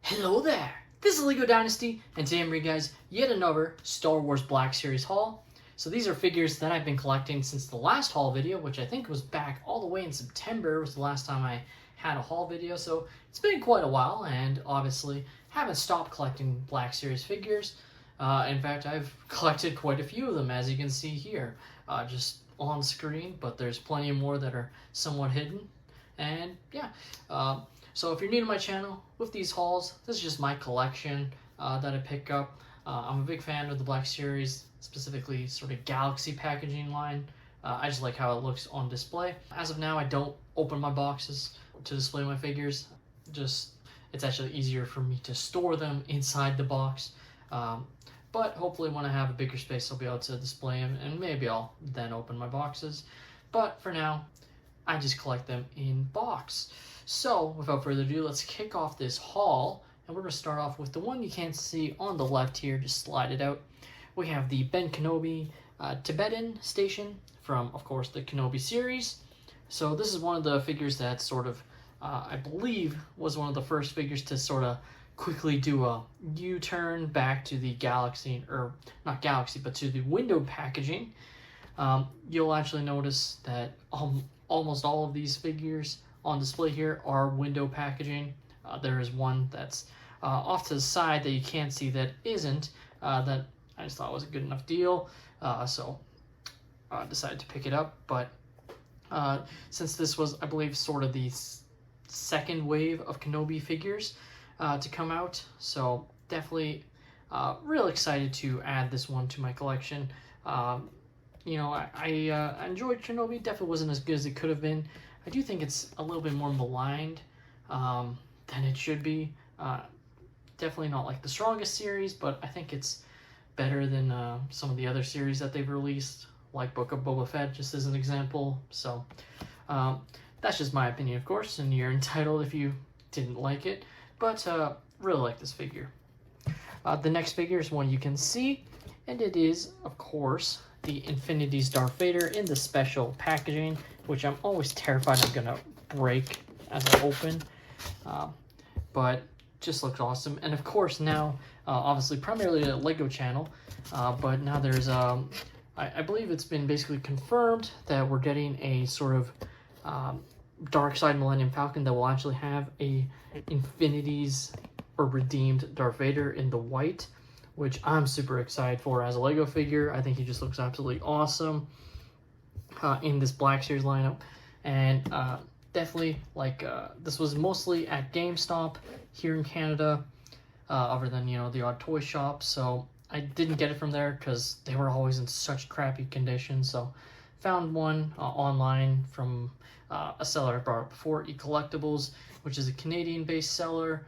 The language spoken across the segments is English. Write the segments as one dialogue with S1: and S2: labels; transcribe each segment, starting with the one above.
S1: Hello there! This is LEGO Dynasty, and today I'm bringing you guys yet another Star Wars Black Series haul. So these are figures that I've been collecting since the last haul video, which I think was back all the way in September was the last time I had a haul video. So it's been quite a while, and obviously haven't stopped collecting Black Series figures. In fact, I've collected quite a few of them, as you can see here, just on screen, but there's plenty more that are somewhat hidden. And yeah, so if you're new to my channel, with these hauls, this is just my collection that I pick up. I'm a big fan of the Black Series, specifically sort of Galaxy packaging line. I just like how it looks on display. As of now, I don't open my boxes to display my figures. It's actually easier for me to store them inside the box. But hopefully when I have a bigger space, I'll be able to display them, and maybe I'll then open my boxes. But for now, I just collect them in box. So without further ado, let's kick off this haul, and we're going to start off with the one you can't see on the left here. Just slide it out. We have the Ben Kenobi Tibetan Station from, of course, the Kenobi series. So this is one of the figures that sort of, I believe, was one of the first figures to sort of quickly do a U-turn back to the Galaxy, or not Galaxy, but to the window packaging. You'll actually notice that almost all of these figures on display here are window packaging. There is one that's off to the side that you can't see that isn't, that I just thought was a good enough deal, so I decided to pick it up. But since this was, I believe, sort of the second wave of Kenobi figures to come out, so definitely real excited to add this one to my collection. You know, I enjoyed Kenobi. Definitely wasn't as good as it could have been. I do think it's a little bit more maligned than it should be. Definitely not like the strongest series, but I think it's better than some of the other series that they've released, like Book of Boba Fett, just as an example. So that's just my opinion, of course, and you're entitled if you didn't like it. But really like this figure. The next figure is one you can see, and it is, of course, the Infinity's Darth Vader in the special packaging, which I'm always terrified I'm gonna break as I open, but just looks awesome. And of course now, obviously primarily a LEGO channel, but now there's, I believe it's been basically confirmed that we're getting a sort of Dark Side Millennium Falcon that will actually have a Infinity's or redeemed Darth Vader in the white, which I'm super excited for as a LEGO figure. I think he just looks absolutely awesome in this Black Series lineup. And definitely, like, this was mostly at GameStop here in Canada, other than, you know, the odd toy shop. So I didn't get it from there because they were always in such crappy condition. So found one online from a seller I brought up before, eCollectibles, which is a Canadian-based seller.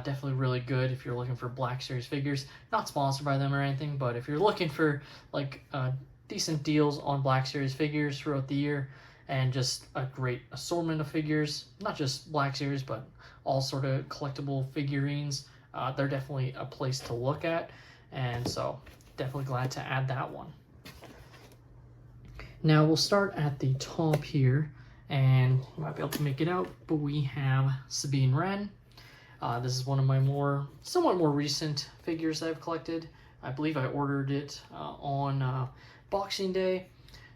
S1: Definitely really good if you're looking for Black Series figures. Not sponsored by them or anything, but if you're looking for like decent deals on Black Series figures throughout the year, and just a great assortment of figures, not just Black Series, but all sort of collectible figurines, they're definitely a place to look at. And so definitely glad to add that one. Now we'll start at the top here, and you might be able to make it out, but we have Sabine Wren. This is one of my somewhat more recent figures that I've collected. I believe I ordered it on Boxing Day,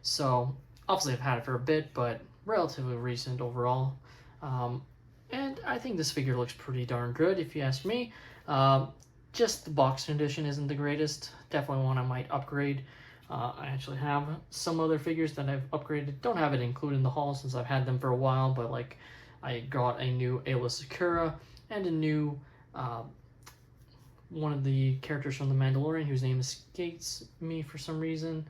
S1: so obviously I've had it for a bit, but relatively recent overall. And I think this figure looks pretty darn good, if you ask me. Just the box condition isn't the greatest. Definitely one I might upgrade. I actually have some other figures that I've upgraded. Don't have it included in the haul since I've had them for a while, but like I got a new Aayla Secura and a new one of the characters from The Mandalorian, whose name escapes me for some reason.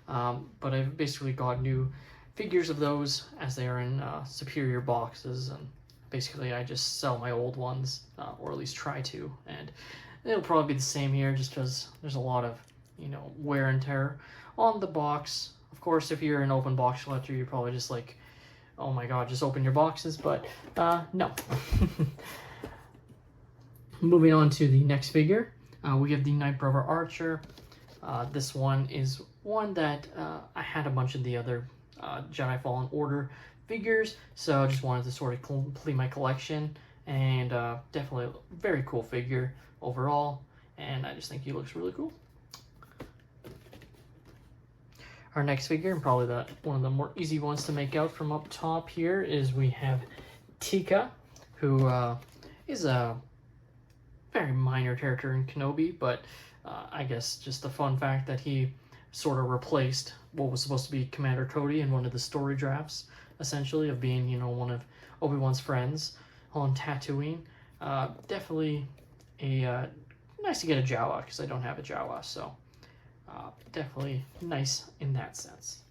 S1: But I've basically got new figures of those as they are in superior boxes, and basically I just sell my old ones, or at least try to, and it'll probably be the same here just because there's a lot of, you know, wear and tear on the box. Of course, if you're an open box collector, you're probably just like, oh my god, just open your boxes, but no. Moving on to the next figure, we have the Night Brother Archer. This one is one that I had a bunch of the other Jedi Fallen Order figures, so I just wanted to sort of complete my collection. and definitely a very cool figure overall, and I just think he looks really cool. Our next figure, and probably one of the more easy ones to make out from up top here, is we have Tika, who is a very minor character in Kenobi, but I guess just the fun fact that he sort of replaced what was supposed to be Commander Cody in one of the story drafts, essentially, of being, you know, one of Obi-Wan's friends on Tatooine. Definitely a nice to get a Jawa, because I don't have a Jawa, so definitely nice in that sense.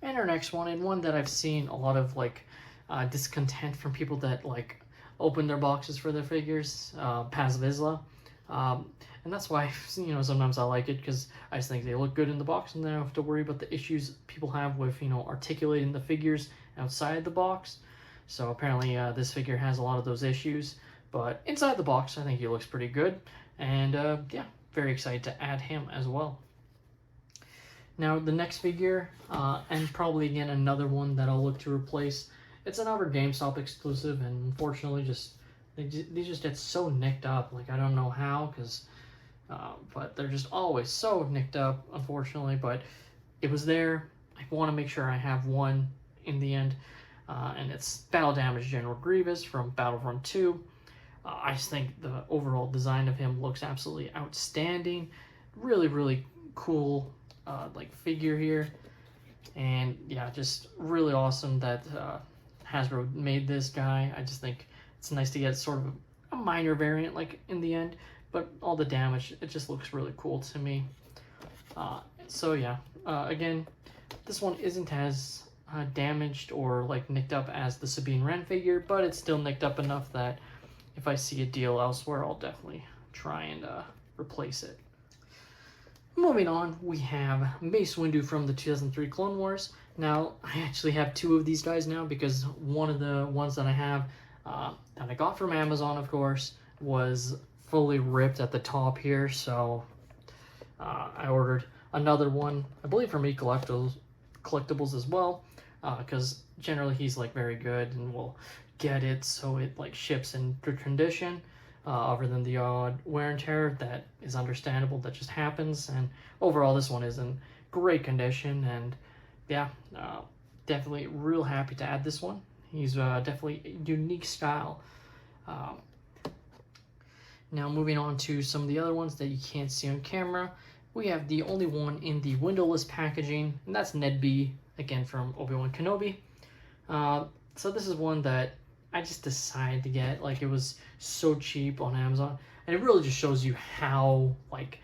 S1: And our next one, and one that I've seen a lot of like discontent from people that like open their boxes for their figures, Paz Vizsla. And that's why, you know, sometimes I like it, because I just think they look good in the box and then I don't have to worry about the issues people have with, you know, articulating the figures outside the box. So apparently this figure has a lot of those issues, but inside the box I think he looks pretty good, and yeah, very excited to add him as well. Now the next figure, and probably again another one that I'll look to replace, it's another GameStop exclusive, and unfortunately they just get so nicked up. Like, I don't know how, because but they're just always so nicked up, unfortunately. But it was there. I want to make sure I have one in the end, and it's Battle Damage General Grievous from Battlefront 2. I just think the overall design of him looks absolutely outstanding. Really, really cool like figure here, and yeah, just really awesome that Hasbro made this guy. I just think it's nice to get sort of a minor variant like in the end, but all the damage, it just looks really cool to me. So yeah, again, this one isn't as damaged or like nicked up as the Sabine Wren figure, but it's still nicked up enough that if I see a deal elsewhere, I'll definitely try and replace it. Moving on, we have Mace Windu from the 2003 Clone Wars. Now, I actually have two of these guys now, because one of the ones that I have, that I got from Amazon, of course, was fully ripped at the top here, so I ordered another one, I believe from Collectibles as well, because generally he's like very good and will get it so it like ships in good condition. Other than the odd wear and tear that is understandable, that just happens, and overall this one is in great condition, and yeah, definitely real happy to add this one. He's definitely a unique style. Now moving on to some of the other ones that you can't see on camera, we have the only one in the windowless packaging, and that's Ned B, again from Obi-Wan Kenobi. So this is one that I just decided to get. Like, it was so cheap on Amazon, and it really just shows you how like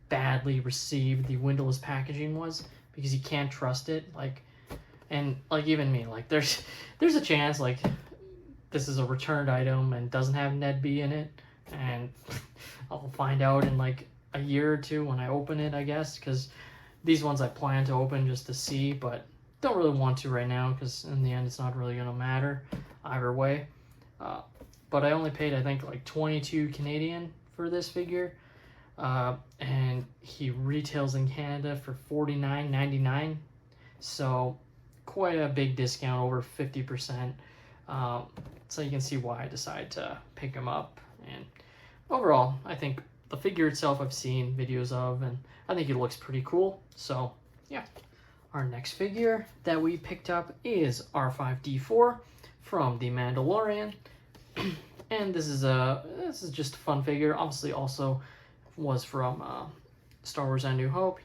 S1: badly received the windowless packaging was, because you can't trust it. Like, and like even me, like there's a chance like this is a returned item and doesn't have Ned B in it, and I'll find out in like a year or two when I open it, I guess, because these ones I plan to open just to see, but don't really want to right now, because in the end it's not really gonna matter either way. But I only paid, I think, like 22 Canadian for this figure, and he retails in Canada for $49.99, so quite a big discount, over 50%. So you can see why I decided to pick him up. And overall, I think the figure itself I've seen videos of, and I think it looks pretty cool. So yeah. Our next figure that we picked up is R5-D4 from The Mandalorian. And this is just a fun figure. Obviously also was from Star Wars: A New Hope.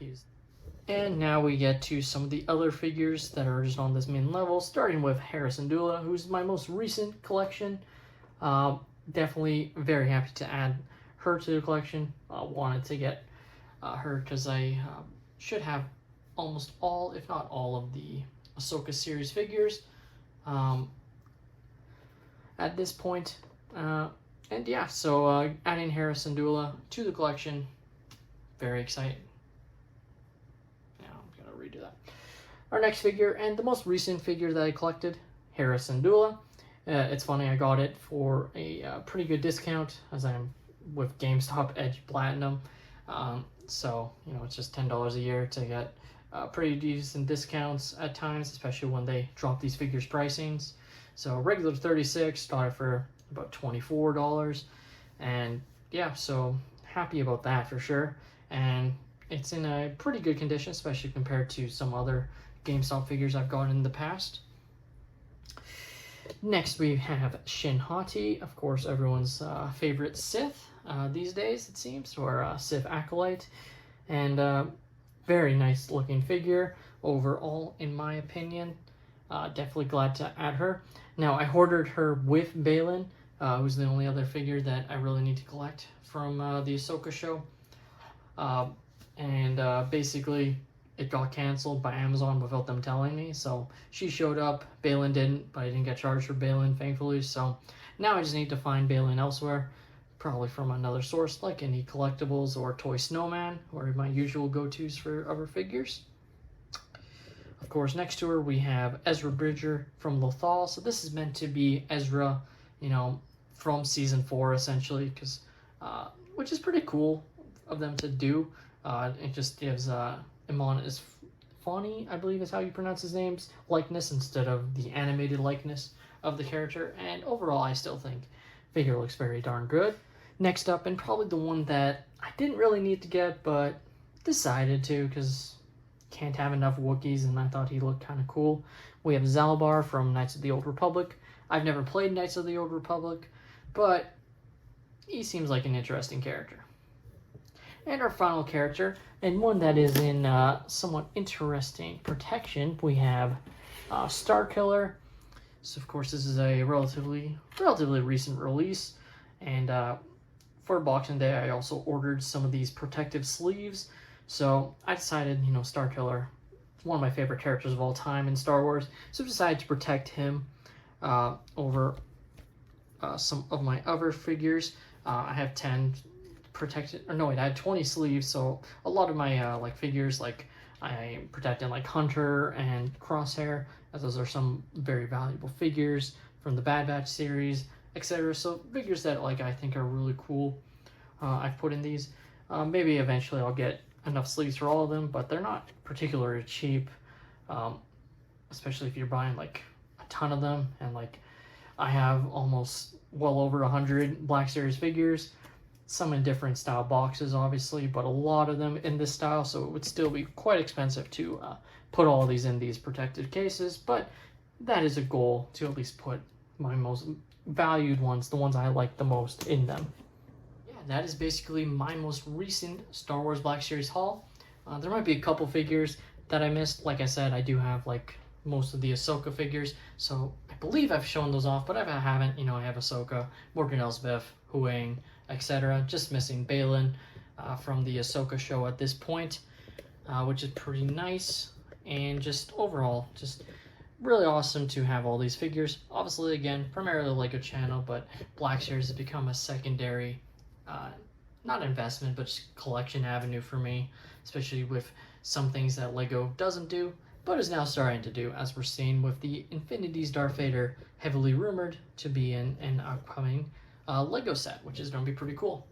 S1: And now we get to some of the other figures that are just on this main level, starting with Hera Syndulla, who's my most recent collection. Definitely very happy to add her to the collection. Wanted to get her because I should have almost all, if not all, of the Ahsoka series figures at this point. And yeah, so adding Hera Syndulla to the collection, very excited. Now I'm gonna redo that. Our next figure, and the most recent figure that I collected, Hera Syndulla. It's funny, I got it for a pretty good discount, as I'm with GameStop Edge Platinum. So, you know, it's just $10 a year to get pretty decent discounts at times, especially when they drop these figures pricings. So regular 36, got it for about $24. And yeah, so happy about that for sure. And it's in a pretty good condition, especially compared to some other GameStop figures I've gotten in the past. Next we have Shin Hati, of course everyone's favorite Sith these days it seems, or Sith Acolyte. And very nice looking figure overall in my opinion. Definitely glad to add her. Now I ordered her with Baylan, who's the only other figure that I really need to collect from the Ahsoka show. Basically it got canceled by Amazon without them telling me. So she showed up, Baylan didn't, but I didn't get charged for Baylan, thankfully. So now I just need to find Baylan elsewhere, probably from another source like Indie Collectibles or Toy Snowman, or my usual go-tos for other figures. Of course, next to her we have Ezra Bridger from Lothal. So this is meant to be Ezra, you know, from season 4 essentially, because which is pretty cool of them to do. It just gives Iman Isfani, I believe is how you pronounce his name's likeness instead of the animated likeness of the character. And overall, I still think figure looks very darn good. Next up, and probably the one that I didn't really need to get, but decided to because can't have enough Wookiees, and I thought he looked kind of cool. We have Zalbar from Knights of the Old Republic. I've never played Knights of the Old Republic, but he seems like an interesting character. And our final character, and one that is in somewhat interesting protection, we have Starkiller. So of course this is a relatively recent release, and for Boxing Day I also ordered some of these protective sleeves. So I decided, you know, Starkiller, one of my favorite characters of all time in Star Wars, so I decided to protect him over some of my other figures. I have 10 protected, or no wait, I had 20 sleeves, so a lot of my like figures, like I protected like Hunter and Crosshair, as those are some very valuable figures from the Bad Batch series, etc. So figures that like I think are really cool, I've put in these. Maybe eventually I'll get enough sleeves for all of them, but they're not particularly cheap, especially if you're buying like a ton of them. And like I have almost well over 100 Black Series figures, some in different style boxes obviously, but a lot of them in this style, so it would still be quite expensive to put all of these in these protected cases. But that is a goal, to at least put my most valued ones, the ones I like the most, in them. Yeah, that is basically my most recent Star Wars Black Series haul. There might be a couple figures that I missed. Like I said, I do have like most of the Ahsoka figures, so I believe I've shown those off, but if I haven't, you know, I have Ahsoka, Morgan Elsbeth, Huang, etc. Just missing Baylan from the Ahsoka show at this point, which is pretty nice. And just overall, just really awesome to have all these figures. Obviously, again, primarily Lego channel, but Black Series has become a secondary, not investment, but just collection avenue for me, especially with some things that Lego doesn't do, but is now starting to do, as we're seeing with the Infinity's Darth Vader, heavily rumored to be in an upcoming Lego set, which is going to be pretty cool.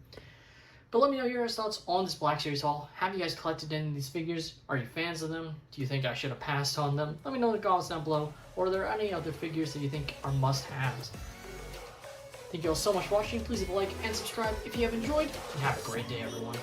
S1: But let me know your guys' thoughts on this Black Series haul. Have you guys collected any of these figures? Are you fans of them? Do you think I should have passed on them? Let me know in the comments down below. Or are there any other figures that you think are must-haves? Thank you all so much for watching. Please leave a like and subscribe if you have enjoyed, and have a great day, everyone.